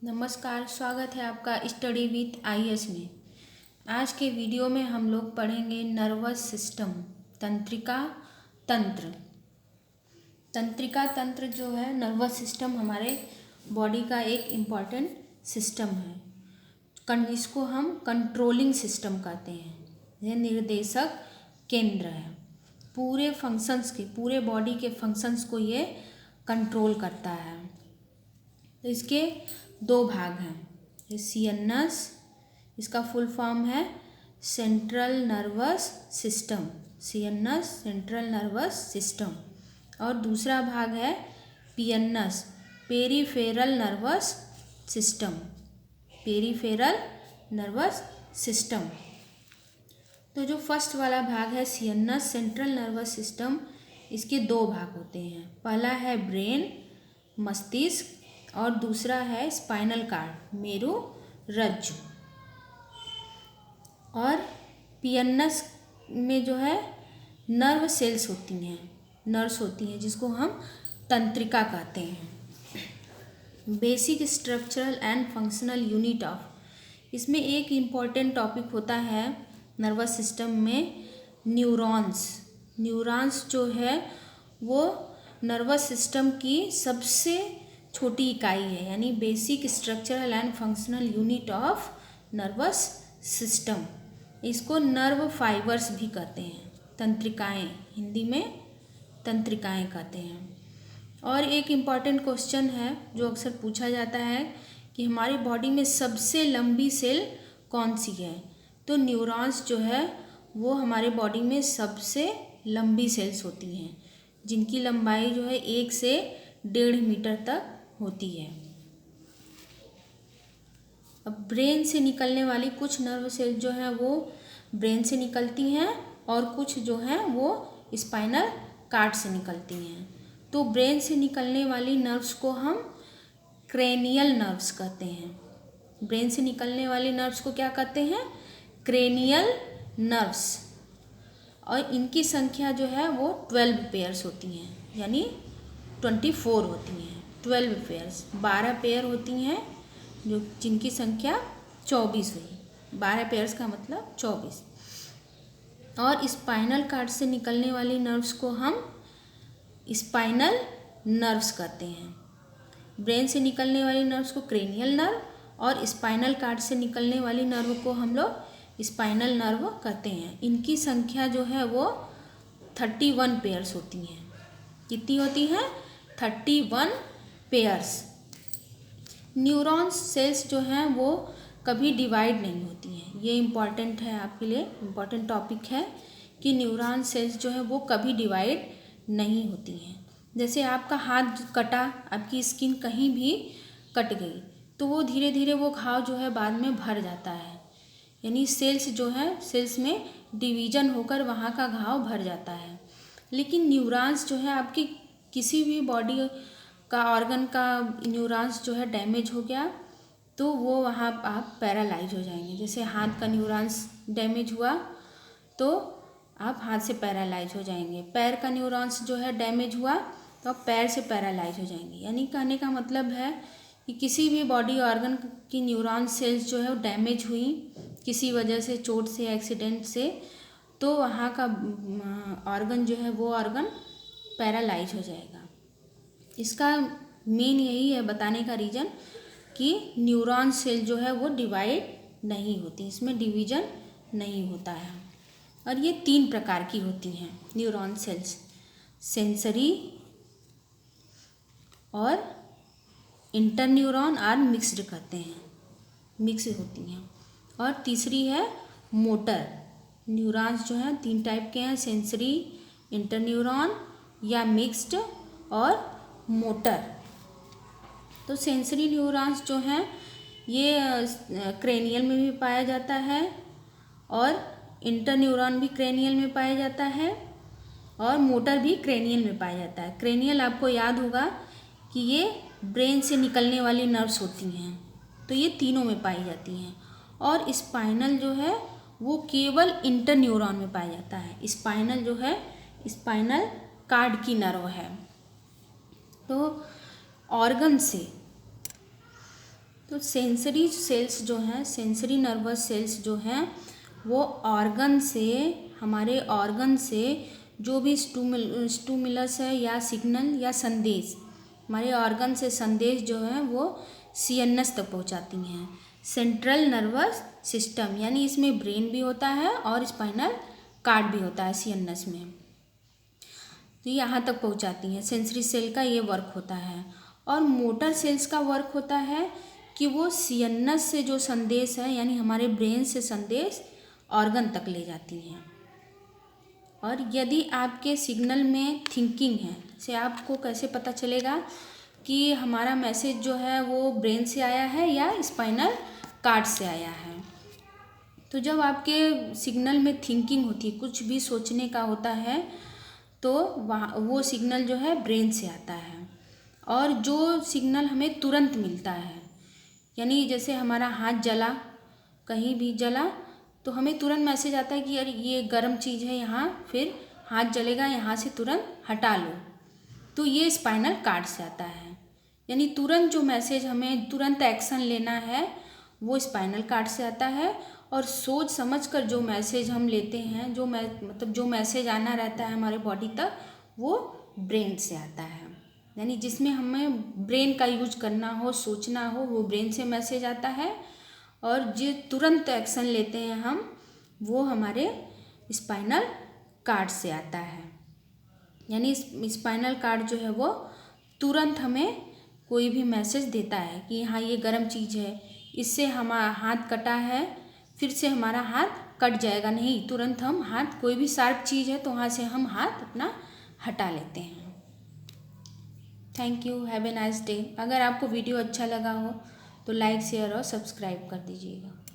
नमस्कार, स्वागत है आपका स्टडी विथ आईएएस में। आज के वीडियो में हम लोग पढ़ेंगे नर्वस सिस्टम, तंत्रिका तंत्र। तंत्रिका तंत्र जो है नर्वस सिस्टम हमारे बॉडी का एक इम्पॉर्टेंट सिस्टम है। इसको हम कंट्रोलिंग सिस्टम कहते हैं। यह निर्देशक केंद्र है। पूरे बॉडी के फंक्शंस को ये कंट्रोल करता है। तो इसके दो भाग हैं। सीएनएस, इसका फुल फॉर्म है central nervous system, CNS central nervous system. और दूसरा भाग है PNS, peripheral nervous system, peripheral nervous system. तो जो फर्स्ट वाला भाग है सीएनएस सेंट्रल नर्वस सिस्टम, इसके दो भाग होते हैं। पहला है ब्रेन, मस्तिष्क, और दूसरा है स्पाइनल कार्ड, मेरुरज्जु। और पीएनएस में जो है नर्व्स होती हैं जिसको हम तंत्रिका कहते हैं। Basic structural and functional unit of, इसमें एक इम्पॉर्टेंट टॉपिक होता है नर्वस सिस्टम में, न्यूरॉन्स जो है वो नर्वस सिस्टम की सबसे छोटी इकाई है, यानी basic structural and functional unit of nervous system. इसको नर्व फाइबर्स भी कहते हैं, तंत्रिकाएं, हिंदी में तंत्रिकाएं कहते हैं। और एक इम्पॉर्टेंट क्वेश्चन है जो अक्सर पूछा जाता है कि हमारी बॉडी में सबसे लंबी सेल कौन सी है। तो न्यूरॉन्स जो है वो हमारे बॉडी में सबसे लंबी सेल्स होती हैं, जिनकी लंबाई जो है 1 से 1.5 मीटर तक होती है। अब ब्रेन से निकलने वाली कुछ नर्व सेल जो है वो ब्रेन से निकलती हैं और कुछ जो हैं वो स्पाइनल कार्ड से निकलती हैं। तो ब्रेन से निकलने वाली नर्व्स को हम क्रेनियल नर्व्स कहते हैं। ब्रेन से निकलने वाली नर्व्स को क्या कहते हैं? Cranial nerves. और इनकी संख्या जो है वो 12 पेयर्स होती हैं, यानी 24 होती हैं। 12 पेयर्स, 12 पेयर होती हैं जो जिनकी संख्या 24 हुई। 12 पेयर्स का मतलब 24। और स्पाइनल कार्ड से निकलने वाली नर्व्स को हम स्पाइनल नर्व्स कहते हैं। ब्रेन से निकलने वाली नर्व्स को क्रेनियल नर्व और स्पाइनल कार्ड से निकलने वाली नर्व को हम लोग स्पाइनल नर्व कहते हैं। इनकी संख्या जो है वो 31 पेयर्स होती हैं। कितनी होती हैं? 31 पेयर्स। न्यूरॉन्स सेल्स जो हैं वो कभी डिवाइड नहीं होती हैं। ये इम्पॉर्टेंट है, आपके लिए इम्पॉर्टेंट टॉपिक है कि न्यूरॉन सेल्स जो है वो कभी डिवाइड नहीं होती हैं। जैसे आपका हाथ कटा, आपकी स्किन कहीं भी कट गई तो वो धीरे धीरे वो घाव जो है बाद में भर जाता है, यानी सेल्स जो है सेल्स में डिवीजन होकर वहाँ का घाव भर जाता है। लेकिन न्यूरॉन्स जो है आपकी किसी भी बॉडी का ऑर्गन का न्यूरॉन्स जो है डैमेज हो गया तो वो वहाँ आप पैरालाइज हो जाएंगे। जैसे हाथ का न्यूरॉन्स डैमेज हुआ तो आप हाथ से पैरालाइज हो जाएंगे। पैर का न्यूरॉन्स जो है डैमेज हुआ तो आप पैर से पैरालाइज हो जाएंगे। यानी कहने का मतलब है कि किसी भी बॉडी ऑर्गन की न्यूरॉन सेल्स जो है वो डैमेज हुई किसी वजह से, चोट से, एक्सीडेंट से, तो वहाँ का ऑर्गन जो है वो ऑर्गन पैरालाइज हो जाएगा। इसका मेन यही है बताने का रीज़न कि न्यूरॉन सेल जो है वो डिवाइड नहीं होती, इसमें डिवीजन नहीं होता है। और ये 3 प्रकार की होती हैं न्यूरॉन सेल्स, सेंसरी और इंटरन्यूरॉन और मिक्स्ड कहते हैं, मिक्स होती हैं। और तीसरी है मोटर। न्यूरॉन्स जो हैं 3 टाइप के हैं, सेंसरी, इंटरन्यूरॉन या मिक्स्ड और मोटर। तो सेंसरी न्यूरॉन्स जो हैं ये क्रेनियल में भी पाया जाता है और इंटरन्यूरॉन भी क्रेनियल में पाया जाता है और मोटर भी क्रेनियल में पाया जाता है। क्रेनियल आपको याद होगा कि ये ब्रेन से निकलने वाली नर्व्स होती हैं, तो ये तीनों में पाई जाती हैं। और स्पाइनल जो है वो केवल इंटरन्यूरॉन में पाया जाता है। स्पाइनल जो है स्पाइनल कार्ड की नर्व है। तो ऑर्गन से तो सेंसरी सेल्स जो हैं, सेंसरी नर्वस सेल्स जो हैं वो ऑर्गन से, हमारे ऑर्गन से जो भी स्टूमुलस है या सिग्नल या संदेश, हमारे ऑर्गन से संदेश जो है वो सीएनएस तक पहुंचाती हैं। सेंट्रल नर्वस सिस्टम यानी इसमें ब्रेन भी होता है और स्पाइनल कार्ड भी होता है सीएनएस में, तो यहाँ तक पहुँचाती हैं। सेंसरी सेल का ये वर्क होता है। और मोटर सेल्स का वर्क होता है कि वो सीएनएस से जो संदेश है यानी हमारे ब्रेन से संदेश ऑर्गन तक ले जाती हैं। और यदि आपके सिग्नल में थिंकिंग है, से आपको कैसे पता चलेगा कि हमारा मैसेज जो है वो ब्रेन से आया है या स्पाइनल कार्ड से आया है? तो जब आपके सिग्नल में थिंकिंग होती है, कुछ भी सोचने का होता है, तो वहाँ वो सिग्नल जो है ब्रेन से आता है। और जो सिग्नल हमें तुरंत मिलता है, यानी जैसे हमारा हाथ जला, कहीं भी जला, तो हमें तुरंत मैसेज आता है कि यार ये गर्म चीज़ है, यहाँ फिर हाथ जलेगा, यहाँ से तुरंत हटा लो, तो ये स्पाइनल कार्ड से आता है। यानी तुरंत जो मैसेज हमें तुरंत एक्शन लेना है वो स्पाइनल कार्ड से आता है। और सोच समझ कर जो मैसेज हम लेते हैं, मतलब जो मैसेज आना रहता है हमारे बॉडी तक, वो ब्रेन से आता है। यानी जिसमें हमें ब्रेन का यूज करना हो, सोचना हो, वो ब्रेन से मैसेज आता है। और जो तुरंत एक्शन लेते हैं हम, वो हमारे स्पाइनल कार्ड से आता है। यानी स्पाइनल कार्ड जो है वो तुरंत हमें कोई भी मैसेज देता है कि हाँ ये गर्म चीज़ है, इससे हमारा हाथ कटा है, फिर से हमारा हाथ कट जाएगा नहीं, तुरंत हम हाथ, कोई भी शार्प चीज़ है तो वहाँ से हम हाथ अपना हटा लेते हैं। Thank you, have a nice day. अगर आपको वीडियो अच्छा लगा हो तो लाइक, शेयर और सब्सक्राइब कर दीजिएगा।